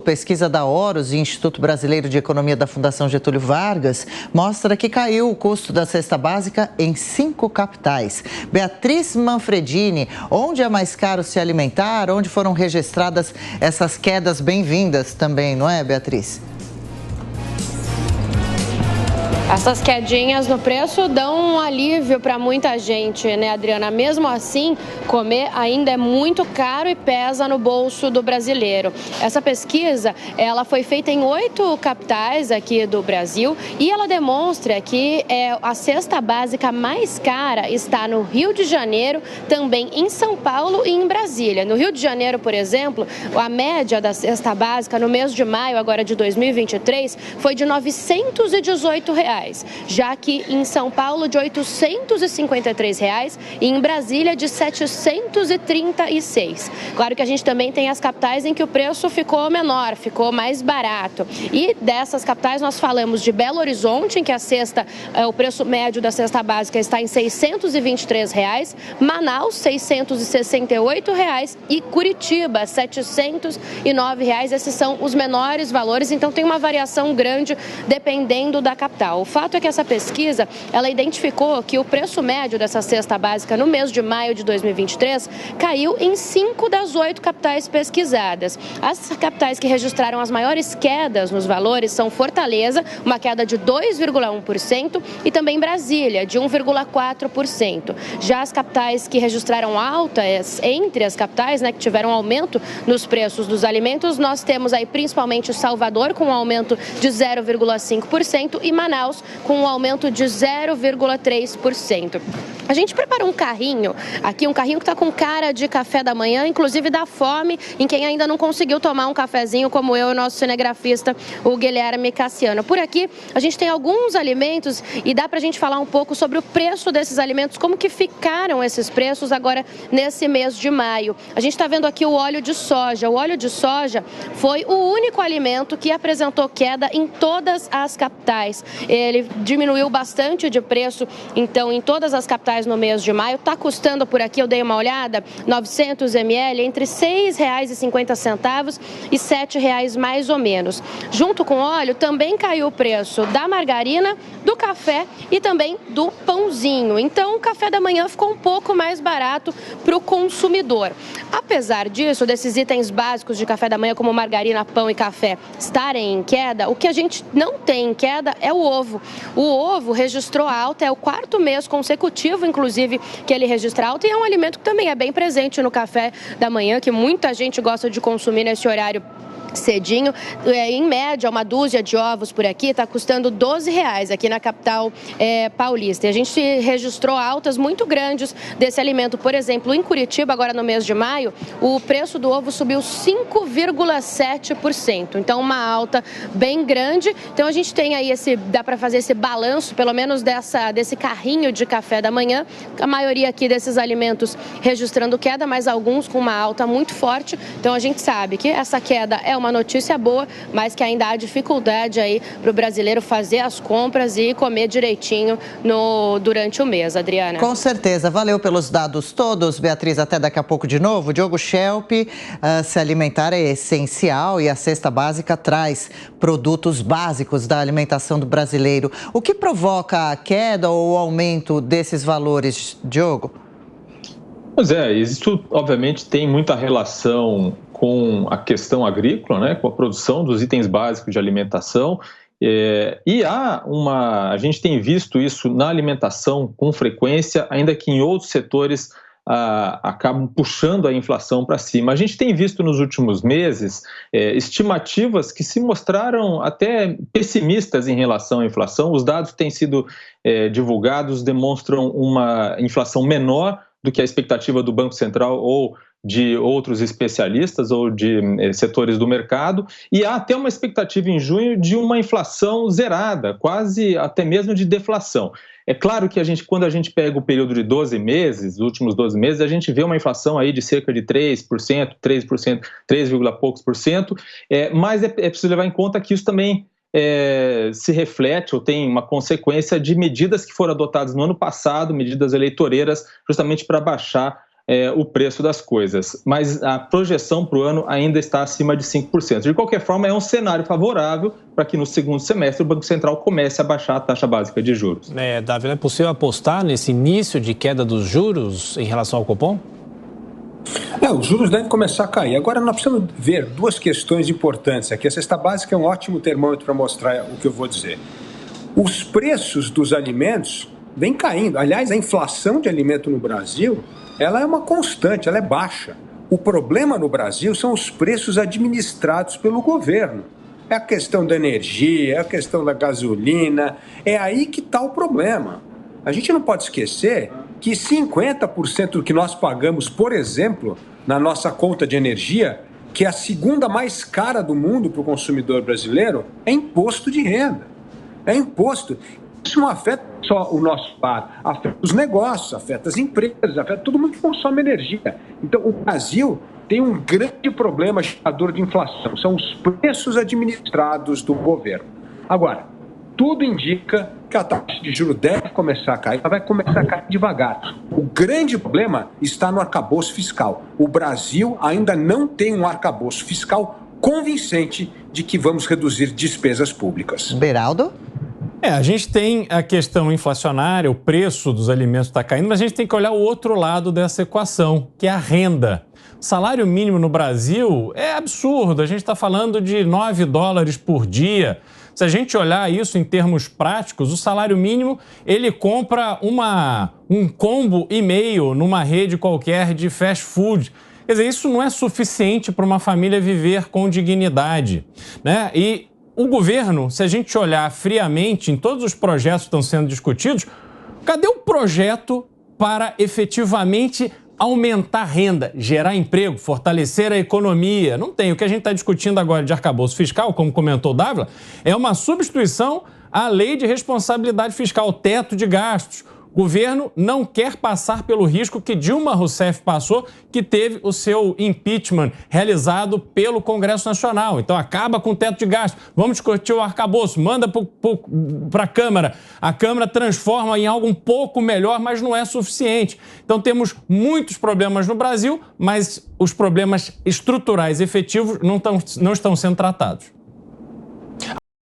Pesquisa da Horus e Instituto Brasileiro de Economia da Fundação Getúlio Vargas mostra que caiu o custo da cesta básica em 5 capitais. Beatriz Manfredini, onde é mais caro se alimentar? Onde foram registradas essas quedas bem-vindas também, não é, Beatriz? Essas quedinhas no preço dão um alívio para muita gente, né, Adriana? Mesmo assim, comer ainda é muito caro e pesa no bolso do brasileiro. Essa pesquisa, ela foi feita em 8 capitais aqui do Brasil e ela demonstra que a cesta básica mais cara está no Rio de Janeiro, também em São Paulo e em Brasília. No Rio de Janeiro, por exemplo, a média da cesta básica no mês de maio agora de 2023 foi de R$ 918. Já que em São Paulo de R$ 853 e em Brasília de R$ 736. Claro que a gente também tem as capitais em que o preço ficou menor, ficou mais barato. E dessas capitais nós falamos de Belo Horizonte, em que o preço médio da cesta básica está em R$ 623, Manaus R$ 668 e Curitiba R$ 709. Esses são os menores valores, então tem uma variação grande dependendo da capital. O fato é que essa pesquisa, ela identificou que o preço médio dessa cesta básica no mês de maio de 2023 caiu em 5 das 8 capitais pesquisadas. As capitais que registraram as maiores quedas nos valores são Fortaleza, uma queda de 2,1%, e também Brasília, de 1,4%. Já as capitais que registraram altas, entre as capitais, né, que tiveram aumento nos preços dos alimentos, nós temos aí principalmente Salvador, com um aumento de 0,5%, e Manaus, com um aumento de 0,3%. A gente preparou um carrinho aqui, um carrinho que está com cara de café da manhã, inclusive dá fome em quem ainda não conseguiu tomar um cafezinho, como eu e o nosso cinegrafista, o Guilherme Cassiano. Por aqui, a gente tem alguns alimentos e dá para a gente falar um pouco sobre o preço desses alimentos, como que ficaram esses preços agora nesse mês de maio. A gente está vendo aqui o óleo de soja. O óleo de soja foi o único alimento que apresentou queda em todas as capitais. Ele diminuiu bastante de preço, então, em todas as capitais no mês de maio. Está custando por aqui, eu dei uma olhada, 900 ml, entre R$ 6,50 e R$ 7,00 mais ou menos. Junto com o óleo, também caiu o preço da margarina, do café e também do pãozinho. Então, o café da manhã ficou um pouco mais barato para o consumidor. Apesar disso, desses itens básicos de café da manhã, como margarina, pão e café, estarem em queda, o que a gente não tem em queda é o ovo. O ovo registrou alta, é o 4º mês consecutivo, inclusive, que ele registra alta, e é um alimento que também é bem presente no café da manhã, que muita gente gosta de consumir nesse horário cedinho. Em média, uma dúzia de ovos por aqui está custando R$ 12 aqui na capital paulista. E a gente registrou altas muito grandes desse alimento. Por exemplo, em Curitiba, agora no mês de maio, o preço do ovo subiu 5,7%. Então, uma alta bem grande. Então, a gente tem aí dá para fazer esse balanço, pelo menos desse carrinho de café da manhã. A maioria aqui desses alimentos registrando queda, mas alguns com uma alta muito forte. Então, a gente sabe que essa queda é uma notícia boa, mas que ainda há dificuldade aí para o brasileiro fazer as compras e comer direitinho durante o mês, Adriana. Com certeza. Valeu pelos dados todos, Beatriz. Até daqui a pouco de novo. Diogo Schelp, se alimentar é essencial e a cesta básica traz produtos básicos da alimentação do brasileiro. O que provoca a queda ou o aumento desses valores, Diogo? Pois é, isso obviamente tem muita relação com a questão agrícola, né, com a produção dos itens básicos de alimentação, e a gente tem visto isso na alimentação com frequência, ainda que em outros setores acabam puxando a inflação para cima. A gente tem visto nos últimos meses estimativas que se mostraram até pessimistas em relação à inflação. Os dados que têm sido divulgados demonstram uma inflação menor do que a expectativa do Banco Central ou de outros especialistas ou de setores do mercado, e há até uma expectativa em junho de uma inflação zerada, quase até mesmo de deflação. É claro que quando a gente pega o período de 12 meses, os últimos 12 meses, a gente vê uma inflação aí de cerca de 3%, 3, poucos por cento, mas é preciso levar em conta que isso também se reflete ou tem uma consequência de medidas que foram adotadas no ano passado, medidas eleitoreiras, justamente para baixar o preço das coisas, mas a projeção para o ano ainda está acima de 5%. De qualquer forma, é um cenário favorável para que no segundo semestre o Banco Central comece a baixar a taxa básica de juros. Davi, é possível apostar nesse início de queda dos juros em relação ao Copom? Os juros devem começar a cair. Agora, nós precisamos ver duas questões importantes aqui. A cesta básica é um ótimo termômetro para mostrar o que eu vou dizer. Os preços dos alimentos vêm caindo. Aliás, a inflação de alimento no Brasil, ela é uma constante, ela é baixa. O problema no Brasil são os preços administrados pelo governo. É a questão da energia, é a questão da gasolina, é aí que está o problema. A gente não pode esquecer que 50% do que nós pagamos, por exemplo, na nossa conta de energia, que é a segunda mais cara do mundo para o consumidor brasileiro, é imposto de renda. É imposto. Isso não afeta só o nosso lado, afeta os negócios, afeta as empresas, afeta todo mundo que consome energia. Então, o Brasil tem um grande problema gerador de inflação, são os preços administrados do governo. Agora, tudo indica que a taxa de juros deve começar a cair, ela vai começar a cair devagar. O grande problema está no arcabouço fiscal. O Brasil ainda não tem um arcabouço fiscal convincente de que vamos reduzir despesas públicas. Beraldo? A gente tem a questão inflacionária, o preço dos alimentos está caindo, mas a gente tem que olhar o outro lado dessa equação, que é a renda. O salário mínimo no Brasil é absurdo, a gente está falando de $9 por dia. Se a gente olhar isso em termos práticos, o salário mínimo, ele compra um combo e meio numa rede qualquer de fast food. Quer dizer, isso não é suficiente para uma família viver com dignidade, né? E o governo, se a gente olhar friamente em todos os projetos que estão sendo discutidos, cadê o projeto para efetivamente aumentar a renda, gerar emprego, fortalecer a economia? Não tem. O que a gente está discutindo agora de arcabouço fiscal, como comentou o Dávila, é uma substituição à lei de responsabilidade fiscal, o teto de gastos. O governo não quer passar pelo risco que Dilma Rousseff passou, que teve o seu impeachment realizado pelo Congresso Nacional. Então acaba com o teto de gastos, vamos discutir o arcabouço, manda para a Câmara. A Câmara transforma em algo um pouco melhor, mas não é suficiente. Então temos muitos problemas no Brasil, mas os problemas estruturais efetivos não estão sendo tratados.